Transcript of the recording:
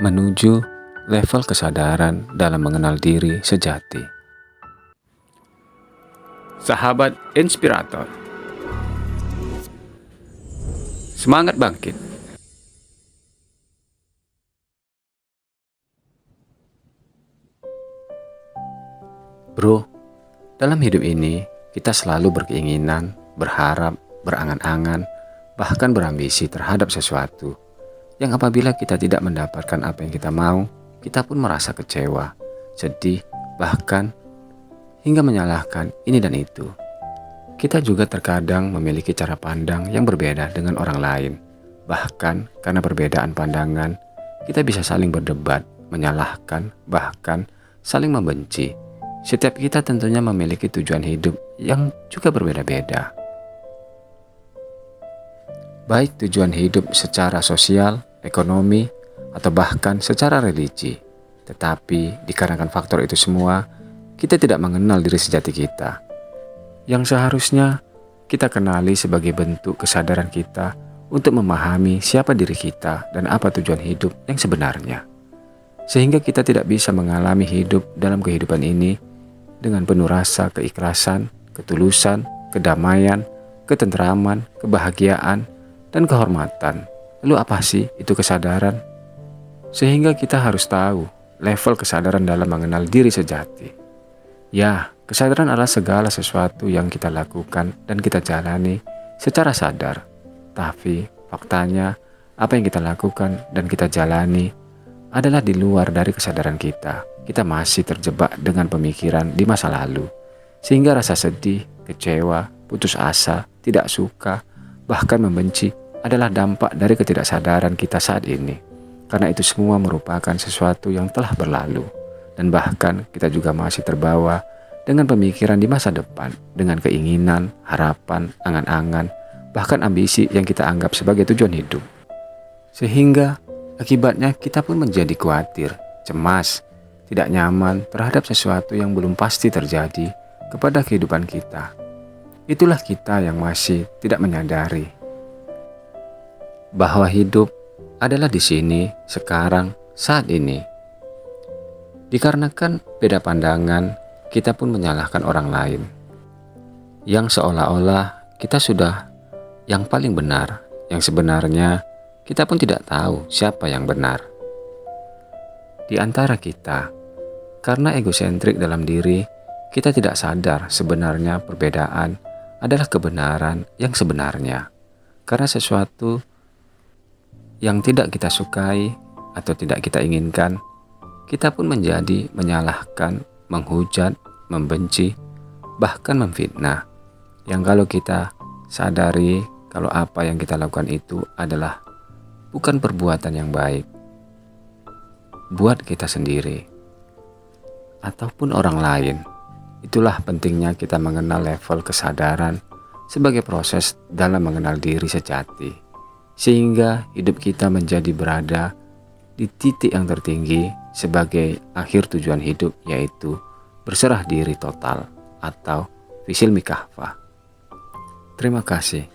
menuju level kesadaran dalam mengenal diri sejati. Sahabat inspirator, semangat bangkit. Bro, dalam hidup ini kita selalu berkeinginan, berharap, berangan-angan, bahkan berambisi terhadap sesuatu yang apabila kita tidak mendapatkan apa yang kita mau, kita pun merasa kecewa, sedih, bahkan hingga menyalahkan ini dan itu. Kita juga terkadang memiliki cara pandang yang berbeda dengan orang lain. Bahkan karena perbedaan pandangan, kita bisa saling berdebat, menyalahkan, bahkan saling membenci. Setiap kita tentunya memiliki tujuan hidup yang juga berbeda-beda. Baik tujuan hidup secara sosial, ekonomi, atau bahkan secara religi. Tetapi dikarenakan faktor itu semua, kita tidak mengenal diri sejati kita. Yang seharusnya kita kenali sebagai bentuk kesadaran kita untuk memahami siapa diri kita dan apa tujuan hidup yang sebenarnya. Sehingga kita tidak bisa mengalami hidup dalam kehidupan ini dengan penuh rasa keikhlasan, ketulusan, kedamaian, ketentraman, kebahagiaan, dan kehormatan. Lalu apa sih itu kesadaran? Sehingga kita harus tahu level kesadaran dalam mengenal diri sejati. Ya, kesadaran adalah segala sesuatu yang kita lakukan dan kita jalani secara sadar. Tapi faktanya, apa yang kita lakukan dan kita jalani adalah di luar dari kesadaran kita. Kita masih terjebak dengan pemikiran di masa lalu. Sehingga rasa sedih, kecewa, putus asa, tidak suka, bahkan membenci adalah dampak dari ketidaksadaran kita saat ini. Karena itu semua merupakan sesuatu yang telah berlalu. Dan bahkan kita juga masih terbawa dengan pemikiran di masa depan, dengan keinginan, harapan, angan-angan, bahkan ambisi yang kita anggap sebagai tujuan hidup. Sehingga akibatnya kita pun menjadi khawatir, cemas, tidak nyaman terhadap sesuatu yang belum pasti terjadi kepada kehidupan kita. Itulah kita yang masih tidak menyadari bahwa hidup adalah di sini, sekarang, saat ini. Dikarenakan beda pandangan, kita pun menyalahkan orang lain, yang seolah-olah kita sudah yang paling benar, yang sebenarnya kita pun tidak tahu siapa yang benar. Di antara kita, karena egosentrik dalam diri, kita tidak sadar sebenarnya perbedaan adalah kebenaran yang sebenarnya. Karena sesuatu yang tidak kita sukai atau tidak kita inginkan, kita pun menjadi menyalahkan, menghujat, membenci, bahkan memfitnah. Yang kalau kita sadari kalau apa yang kita lakukan itu adalah bukan perbuatan yang baik buat kita sendiri ataupun orang lain. Itulah pentingnya kita mengenal level kesadaran sebagai proses dalam mengenal diri sejati, sehingga hidup kita menjadi berada di titik yang tertinggi sebagai akhir tujuan hidup, yaitu berserah diri total atau fisil mikahfah. Terima kasih.